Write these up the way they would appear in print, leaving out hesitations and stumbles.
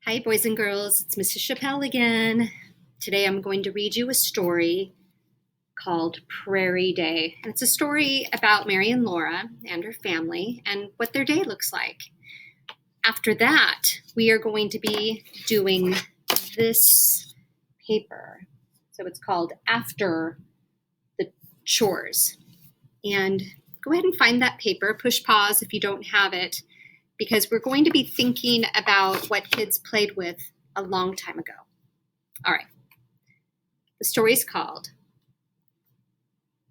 Hi, boys and girls. It's Mrs. Chappelle again. Today I'm going to read you a story called Prairie Day. And it's a story about Mary and Laura and her family and what their day looks like. After that, we are going to be doing this paper. So it's called After the Chores. And go ahead and find that paper. Push pause if you don't have it, because we're going to be thinking about what kids played with a long time ago. All right. The story is called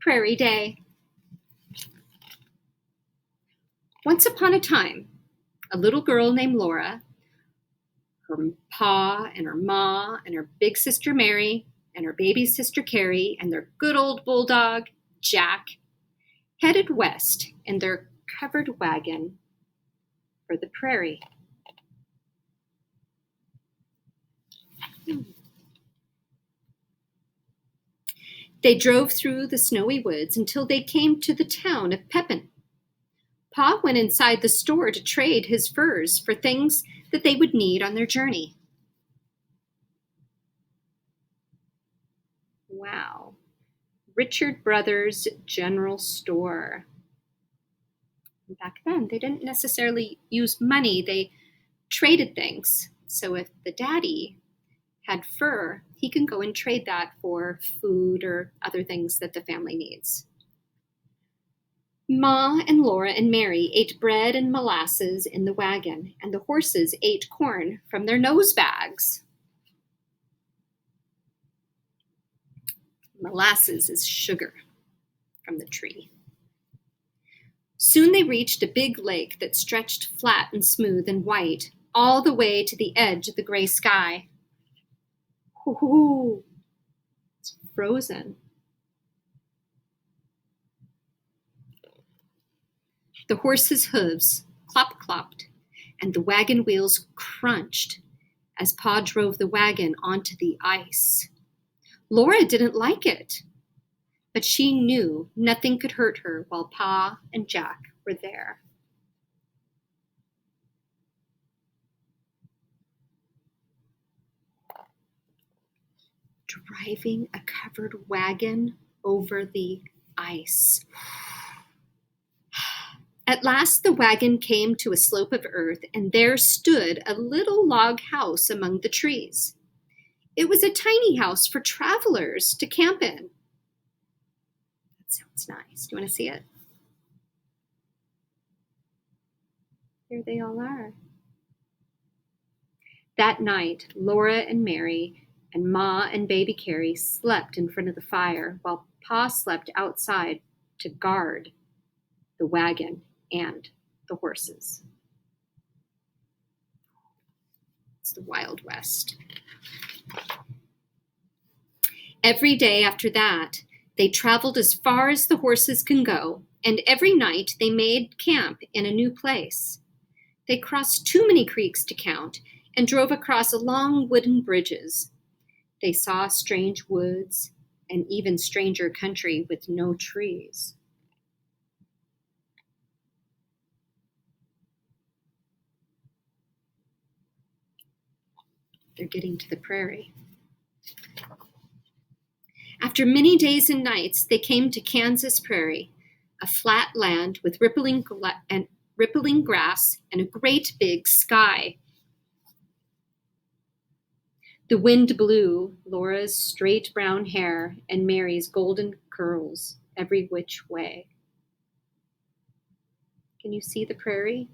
Prairie Day. Once upon a time, a little girl named Laura, her pa and her ma and her big sister Mary and her baby sister Carrie and their good old bulldog, Jack, headed west in their covered wagon for the prairie. They drove through the snowy woods until they came to the town of Pepin. Pa went inside the store to trade his furs for things that they would need on their journey. Wow. Richard Brothers General Store. Back then, they didn't necessarily use money. They traded things. So if the daddy had fur, he can go and trade that for food or other things that the family needs. Ma and Laura and Mary ate bread and molasses in the wagon, and the horses ate corn from their nose bags. Molasses is sugar from the tree. Soon they reached a big lake that stretched flat and smooth and white all the way to the edge of the gray sky. Ooh, it's frozen. The horses' hooves clop-clopped, and the wagon wheels crunched as Pa drove the wagon onto the ice. Laura didn't like it, but she knew nothing could hurt her while Pa and Jack were there. Driving a covered wagon over the ice. At last the wagon came to a slope of earth, and there stood a little log house among the trees. It was a tiny house for travelers to camp in. That sounds nice. Do you want to see it? Here they all are. That night, Laura and Mary and Ma and baby Carrie slept in front of the fire while Pa slept outside to guard the wagon and the horses. It's the Wild West. Every day after that, they traveled as far as the horses can go, and every night they made camp in a new place. They crossed too many creeks to count and drove across long wooden bridges. They saw strange woods and even stranger country with no trees. They're getting to the prairie. After many days and nights, they came to Kansas Prairie, a flat land with rippling grass and a great big sky. The wind blew Laura's straight brown hair and Mary's golden curls every which way. Can you see the prairie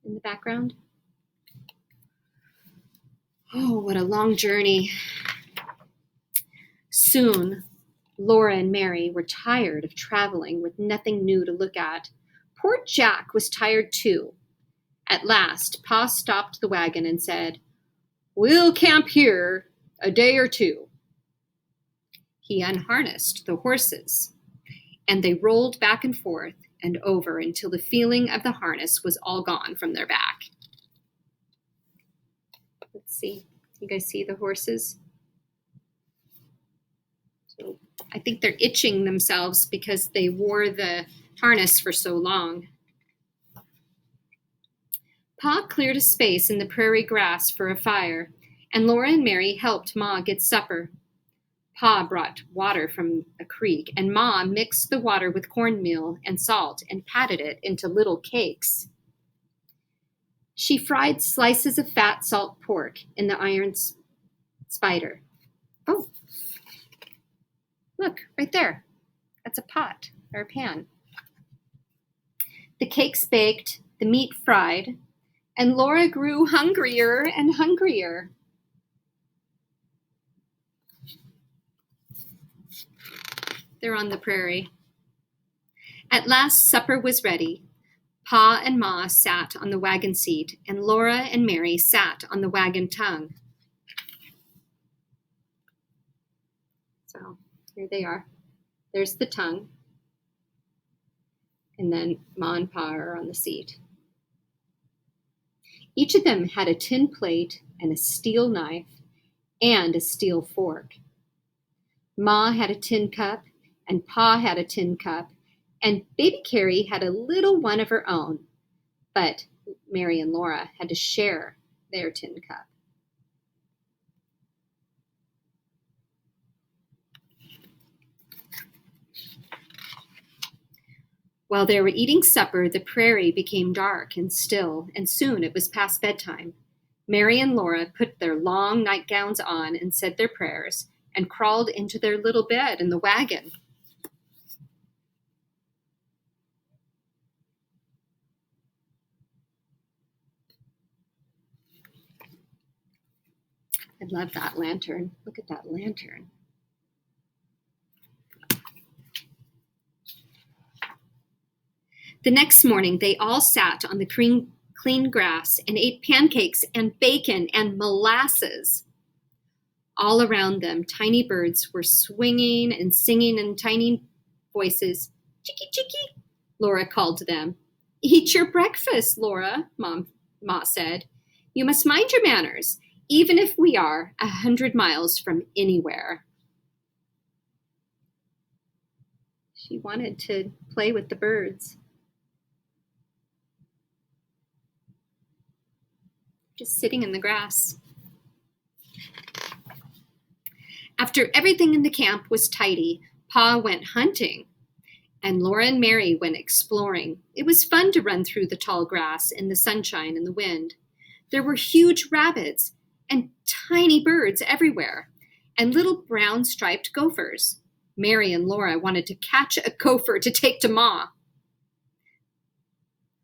in the background? Oh, what a long journey. Soon, Laura and Mary were tired of traveling with nothing new to look at. Poor Jack was tired too. At last, Pa stopped the wagon and said, "We'll camp here a day or two." He unharnessed the horses, and they rolled back and forth and over until the feeling of the harness was all gone from their back. Let's see. You guys see the horses? So I think they're itching themselves because they wore the harness for so long. Pa cleared a space in the prairie grass for a fire, and Laura and Mary helped Ma get supper. Pa brought water from a creek, and Ma mixed the water with cornmeal and salt and patted it into little cakes. She fried slices of fat salt pork in the iron spider. Oh, look, right there. That's a pot or a pan. The cakes baked, the meat fried, and Laura grew hungrier and hungrier. They're on the prairie. At last, supper was ready. Pa and Ma sat on the wagon seat, and Laura and Mary sat on the wagon tongue. So here they are. There's the tongue. And then Ma and Pa are on the seat. Each of them had a tin plate and a steel knife and a steel fork. Ma had a tin cup, and Pa had a tin cup, and baby Carrie had a little one of her own, but Mary and Laura had to share their tin cup. While they were eating supper, the prairie became dark and still, and soon it was past bedtime. Mary and Laura put their long nightgowns on and said their prayers, and crawled into their little bed in the wagon. I love that lantern. Look at that lantern. The next morning, they all sat on the clean grass and ate pancakes and bacon and molasses. All around them, tiny birds were swinging and singing in tiny voices. Chicky, chicky, Laura called to them. Eat your breakfast, Laura, Ma said. You must mind your manners, even if we are 100 miles from anywhere. She wanted to play with the birds. Just sitting in the grass. After everything in the camp was tidy, Pa went hunting, and Laura and Mary went exploring. It was fun to run through the tall grass in the sunshine and the wind. There were huge rabbits and tiny birds everywhere, and little brown striped gophers. Mary and Laura wanted to catch a gopher to take to Ma.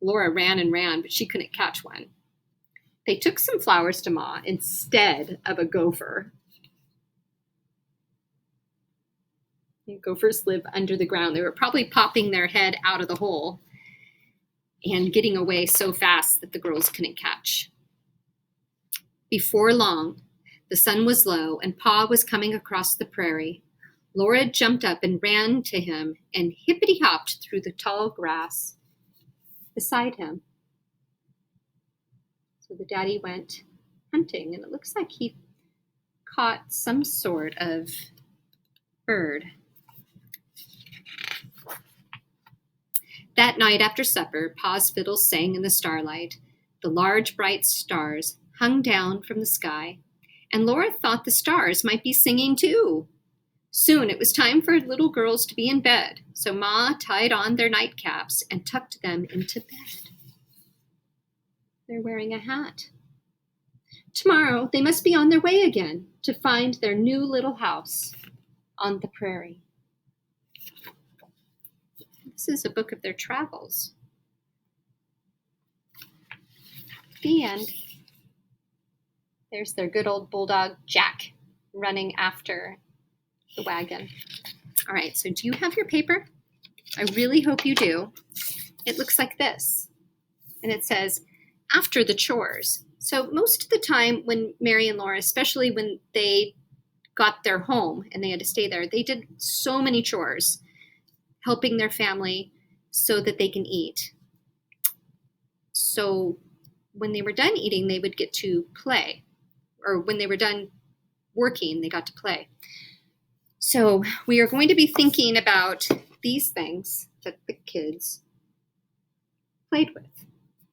Laura ran and ran, but she couldn't catch one. They took some flowers to Ma instead of a gopher. Gophers live under the ground. They were probably popping their head out of the hole and getting away so fast that the girls couldn't catch. Before long, the sun was low and Pa was coming across the prairie. Laura jumped up and ran to him and hippity-hopped through the tall grass beside him. So the daddy went hunting, and it looks like he caught some sort of bird. That night after supper, Pa's fiddle sang in the starlight. The large, bright stars hung down from the sky, and Laura thought the stars might be singing too. Soon it was time for little girls to be in bed, so Ma tied on their nightcaps and tucked them into bed. They're wearing a hat. Tomorrow they must be on their way again to find their new little house on the prairie. This is a book of their travels. The end. There's their good old bulldog, Jack, running after the wagon. All right, so do you have your paper? I really hope you do. It looks like this. And it says, after the chores. So most of the time when Mary and Laura, especially when they got their home and they had to stay there, they did so many chores, helping their family so that they can eat. So when they were done eating, they would get to play. Or when they were done working, they got to play. So we are going to be thinking about these things that the kids played with.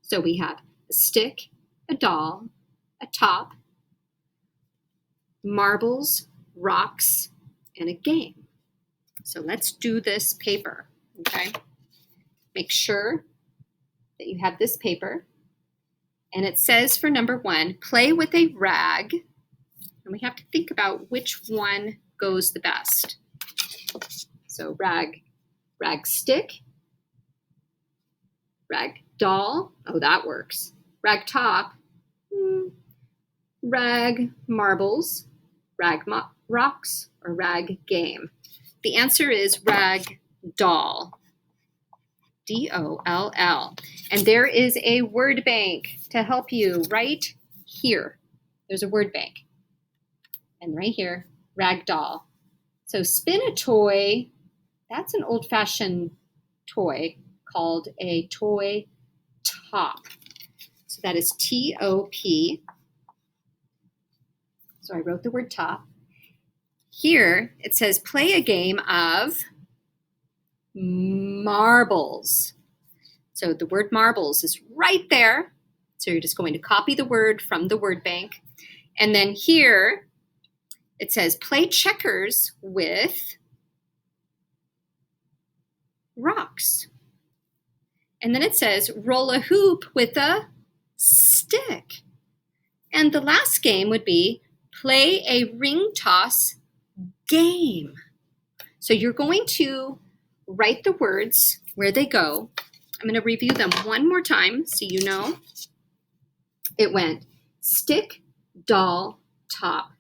So we have the stick, a doll, a top, marbles, rocks, and a game. So let's do this paper, okay? Make sure that you have this paper. And it says for number 1, play with a rag. And we have to think about which one goes the best. So rag stick, rag doll, oh, that works. Rag top, rag marbles, rag rocks, or rag game. The answer is rag doll. D-O-L-L. And there is a word bank to help you right here. There's a word bank. And right here, rag doll. So spin a toy. That's an old-fashioned toy called a toy top. So that is T-O-P. So I wrote the word top. Here it says play a game of marbles. So the word marbles is right there. So you're just going to copy the word from the word bank. And then here it says play checkers with rocks. And then it says roll a hoop with a stick. And the last game would be play a ring toss game. So you're going to write the words where they go. I'm going to review them one more time so you know. It went stick, doll, top,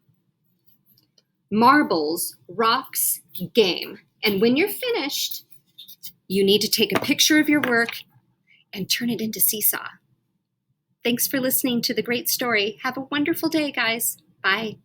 marbles, rocks, game. And when you're finished, you need to take a picture of your work and turn it into Seesaw. Thanks for listening to the great story. Have a wonderful day, guys. Bye.